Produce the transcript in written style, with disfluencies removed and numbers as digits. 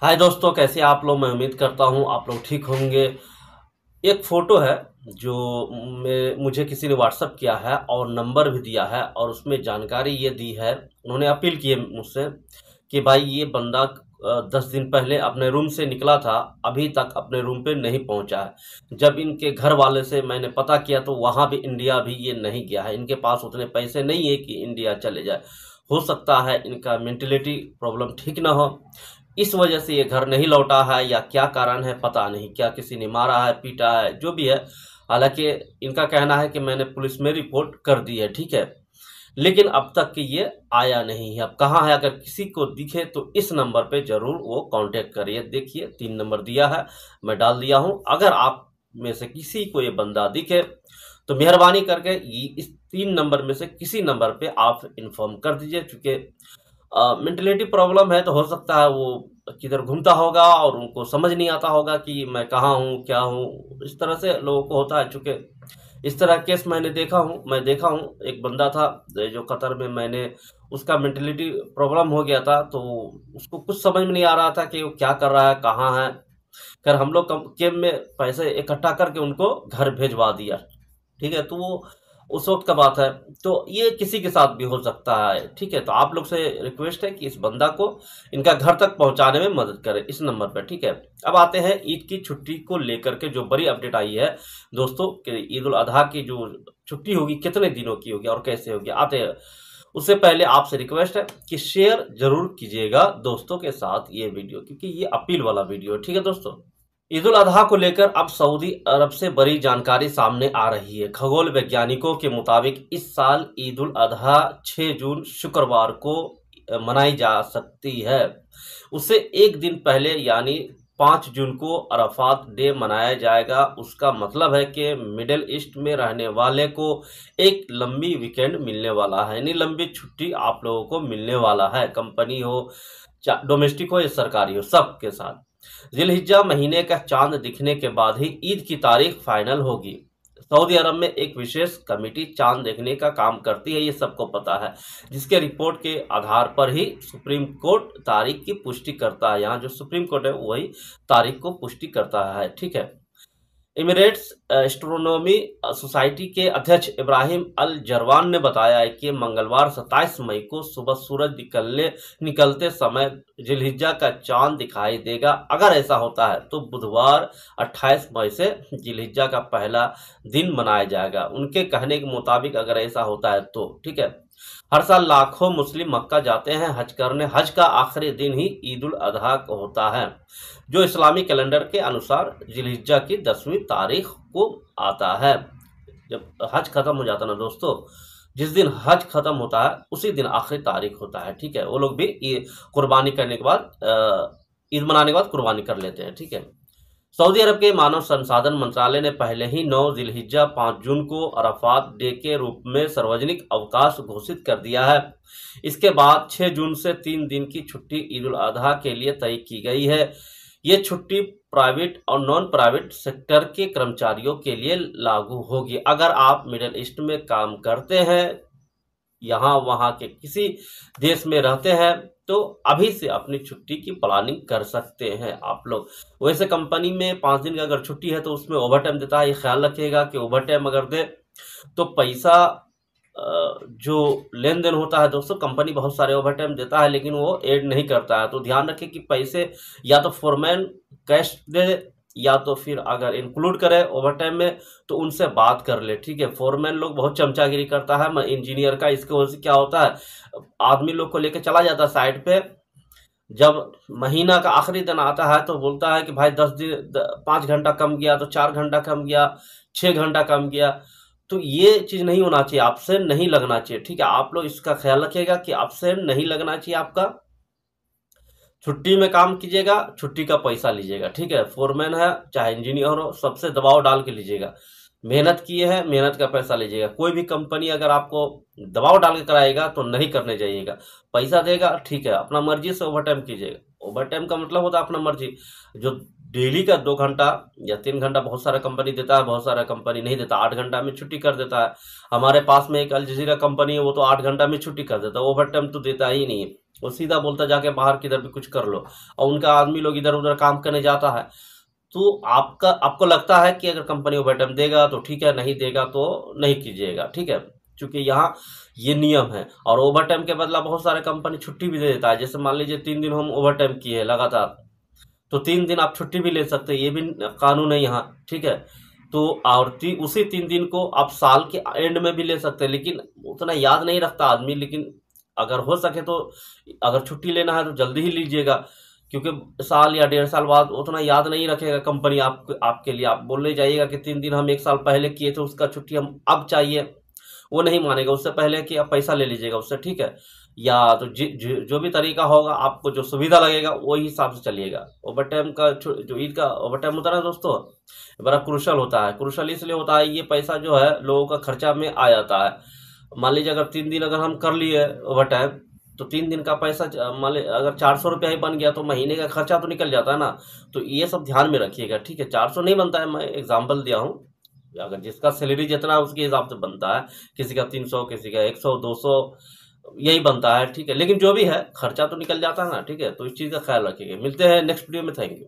हाय दोस्तों, कैसे आप लोग। मैं उम्मीद करता हूँ आप लोग ठीक होंगे। एक फ़ोटो है जो मुझे किसी ने व्हाट्सअप किया है और नंबर भी दिया है, और उसमें जानकारी ये दी है। उन्होंने अपील की है मुझसे कि भाई ये बंदा 10 दिन पहले अपने रूम से निकला था, अभी तक अपने रूम पे नहीं पहुंचा है। जब इनके घर वाले से मैंने पता किया तो वहाँ भी इंडिया भी ये नहीं गया है। इनके पास उतने पैसे नहीं है कि इंडिया चले जाए। हो सकता है इनका मेंटलिटी प्रॉब्लम ठीक ना हो, इस वजह से ये घर नहीं लौटा है, या क्या कारण है पता नहीं। क्या किसी ने मारा है, पीटा है, जो भी है। हालांकि इनका कहना है कि मैंने पुलिस में रिपोर्ट कर दी है, ठीक है, लेकिन अब तक कि ये आया नहीं है। अब कहाँ है, अगर किसी को दिखे तो इस नंबर पे जरूर वो कांटेक्ट करिए। देखिए 3 नंबर दिया है, मैं डाल दिया हूँ। अगर आप में से किसी को ये बंदा दिखे तो मेहरबानी करके इस 3 नंबर में से किसी नंबर पे आप इन्फॉर्म कर दीजिए। चूंकि मेंटलिटी प्रॉब्लम है तो हो सकता है वो किधर घूमता होगा और उनको समझ नहीं आता होगा कि मैं कहाँ हूँ, क्या हूँ। इस तरह से लोगों को होता है। चूंकि इस तरह केस मैं देखा हूँ। एक बंदा था जो कतर में, मैंने उसका मेंटलिटी प्रॉब्लम हो गया था, तो उसको कुछ समझ में नहीं आ रहा था कि वो क्या कर रहा है, कहाँ है। खैर हम लोग कैब में पैसे इकट्ठा करके उनको घर भेजवा दिया, ठीक है। तो वो उस वक्त का बात है। तो ये किसी के साथ भी हो सकता है, ठीक है। तो आप लोग से रिक्वेस्ट है कि इस बंदा को इनका घर तक पहुंचाने में मदद करें इस नंबर पर, ठीक है। अब आते हैं ईद की छुट्टी को लेकर के जो बड़ी अपडेट आई है दोस्तों, कि ईद उल अजहा की जो छुट्टी होगी कितने दिनों की होगी और कैसे होगी, आते हैं। उससे पहले आपसे रिक्वेस्ट है कि शेयर जरूर कीजिएगा दोस्तों के साथ ये वीडियो, क्योंकि ये अपील वाला वीडियो है, ठीक है दोस्तों। ईद उल अजहा को लेकर अब सऊदी अरब से बड़ी जानकारी सामने आ रही है। खगोल वैज्ञानिकों के मुताबिक इस साल ईद उल अजहा 6 जून शुक्रवार को मनाई जा सकती है। उससे एक दिन पहले यानी 5 जून को अराफात डे मनाया जाएगा। उसका मतलब है कि मिडिल ईस्ट में रहने वाले को एक लंबी वीकेंड मिलने वाला है, यानी लंबी छुट्टी आप लोगों को मिलने वाला है। कंपनी हो, डोमेस्टिक हो या सरकारी हो, सबके साथ। जिलहिज्जा महीने का चांद दिखने के बाद ही ईद की तारीख फाइनल होगी। सऊदी अरब में एक विशेष कमेटी चांद देखने का काम करती है, ये सबको पता है, जिसके रिपोर्ट के आधार पर ही सुप्रीम कोर्ट तारीख की पुष्टि करता है। यहाँ जो सुप्रीम कोर्ट है वही तारीख को पुष्टि करता है, ठीक है। इमिरेट्स एस्ट्रोनॉमी सोसाइटी के अध्यक्ष इब्राहिम अल जरवान ने बताया है कि मंगलवार 27 मई को सुबह सूरज निकलते समय जिलहिज्जा का चांद दिखाई देगा। अगर ऐसा होता है तो बुधवार 28 मई से जिलहिज्जा का पहला दिन मनाया जाएगा। उनके कहने के मुताबिक अगर ऐसा होता है तो, ठीक है। हर साल लाखों मुस्लिम मक्का जाते हैं हज करने। हज का आखिरी दिन ही ईद उल अजहा होता है, जो इस्लामी कैलेंडर के अनुसार जिलहिज्जा की 10वीं तारीख को आता है। जब हज खत्म हो जाता है ना दोस्तों, जिस दिन हज खत्म होता है उसी दिन आखिरी तारीख होता है, ठीक है। वो लोग भी ये कुर्बानी करने के बाद, ईद मनाने के बाद कुर्बानी कर लेते हैं, ठीक है। सऊदी अरब के मानव संसाधन मंत्रालय ने पहले ही 9 जिलहिज्जा 5 जून को अराफात डे के रूप में सार्वजनिक अवकाश घोषित कर दिया है। इसके बाद 6 जून से 3 दिन की छुट्टी ईद उल अजहा के लिए तय की गई है। ये छुट्टी प्राइवेट और नॉन प्राइवेट सेक्टर के कर्मचारियों के लिए लागू होगी। अगर आप मिडिल ईस्ट में काम करते हैं, यहाँ वहाँ के किसी देश में रहते हैं, तो अभी से अपनी छुट्टी की प्लानिंग कर सकते हैं आप लोग। वैसे कंपनी में 5 दिन की अगर छुट्टी है तो उसमें ओवर टाइम देता है। ये ख्याल रखिएगा कि ओवर टाइम अगर दे तो पैसा जो लेन देन होता है दोस्तों, कंपनी बहुत सारे ओवर टाइम देता है लेकिन वो ऐड नहीं करता है। तो ध्यान रखें कि पैसे या तो फोरमैन कैश दे, या तो फिर अगर इंक्लूड करे ओवर टाइम में तो उनसे बात कर ले, ठीक है। फोरमैन लोग बहुत चमचागिरी करता है इंजीनियर का। इसके वजह से क्या होता है, आदमी लोग को लेकर चला जाता है साइड पे। जब महीना का आखिरी दिन आता है तो बोलता है कि भाई 5 घंटा कम गया, तो 4 घंटा कम गया, 6 घंटा कम गया। तो ये चीज नहीं होना चाहिए, आपसे नहीं लगना चाहिए, ठीक है। आप लोग इसका ख्याल रखिएगा कि आपसे नहीं लगना चाहिए। आपका छुट्टी में काम कीजिएगा, छुट्टी का पैसा लीजिएगा, ठीक है। फोरमैन है चाहे इंजीनियर हो, सबसे दबाव डाल के लीजिएगा। मेहनत किए हैं, मेहनत का पैसा लीजिएगा। कोई भी कंपनी अगर आपको दबाव डाल के कराएगा तो नहीं करने जाइएगा। पैसा देगा, ठीक है, अपना मर्जी से ओवर टाइम कीजिएगा। ओवर टाइम का मतलब होता है अपना मर्जी। जो डेली का 2 घंटा या 3 घंटा बहुत सारा कंपनी देता है, बहुत सारा कंपनी नहीं देता, 8 घंटा में छुट्टी कर देता है। हमारे पास में एक अल जजीरा कंपनी है, वो तो 8 घंटा में छुट्टी कर देता है, ओवर टाइम तो देता ही नहीं है। वो सीधा बोलता जाके बाहर किधर भी कुछ कर लो, और उनका आदमी लोग इधर उधर काम करने जाता है। तो आपको लगता है कि अगर कंपनी ओवर टाइम देगा तो ठीक है, नहीं देगा तो नहीं कीजिएगा, ठीक है, क्योंकि यहाँ ये नियम है। और ओवर टाइम के बदला बहुत सारे कंपनी छुट्टी भी दे देता है। जैसे मान लीजिए 3 दिन हम ओवर टाइम किए लगातार, तो 3 दिन आप छुट्टी भी ले सकते हैं, ये भी कानून है यहाँ, ठीक है। तो और उसी 3 दिन को आप साल के एंड में भी ले सकते हैं, लेकिन उतना याद नहीं रखता आदमी। लेकिन अगर हो सके तो अगर छुट्टी लेना है तो जल्दी ही लीजिएगा, क्योंकि साल या 1.5 साल बाद उतना याद नहीं रखेगा कंपनी आपके लिए। आप बोलने जाइएगा कि 3 दिन हम 1 साल पहले किए थे, उसका छुट्टी हम अब चाहिए, वो नहीं मानेगा। उससे पहले कि आप पैसा ले लीजिएगा उससे, ठीक है। या तो जो भी तरीका होगा, आपको जो सुविधा लगेगा वही हिसाब से चलिएगा। ओवर टाइम का जो ईद का ओवर टाइम होता है ना दोस्तों, बड़ा क्रूशल होता है। क्रूशल इसलिए होता है, ये पैसा जो है लोगों का खर्चा में आ जाता है। मान लीजिए अगर 3 दिन अगर हम कर लिए ओवर टाइम, तो 3 दिन का पैसा मान लीजिए अगर 400 रुपया ही बन गया, तो महीने का खर्चा तो निकल जाता है ना। तो ये सब ध्यान में रखिएगा, ठीक है। 400 नहीं बनता है, मैं एग्जाम्पल दिया हूँ। अगर जिसका सैलरी जितना है उसके हिसाब से बनता है, किसी का 300, किसी का 100, 200, यही बनता है, ठीक है। लेकिन जो भी है खर्चा तो निकल जाता है ना, ठीक है। तो इस चीज़ का ख्याल रखिएगा। मिलते हैं नेक्स्ट वीडियो में, थैंक यू।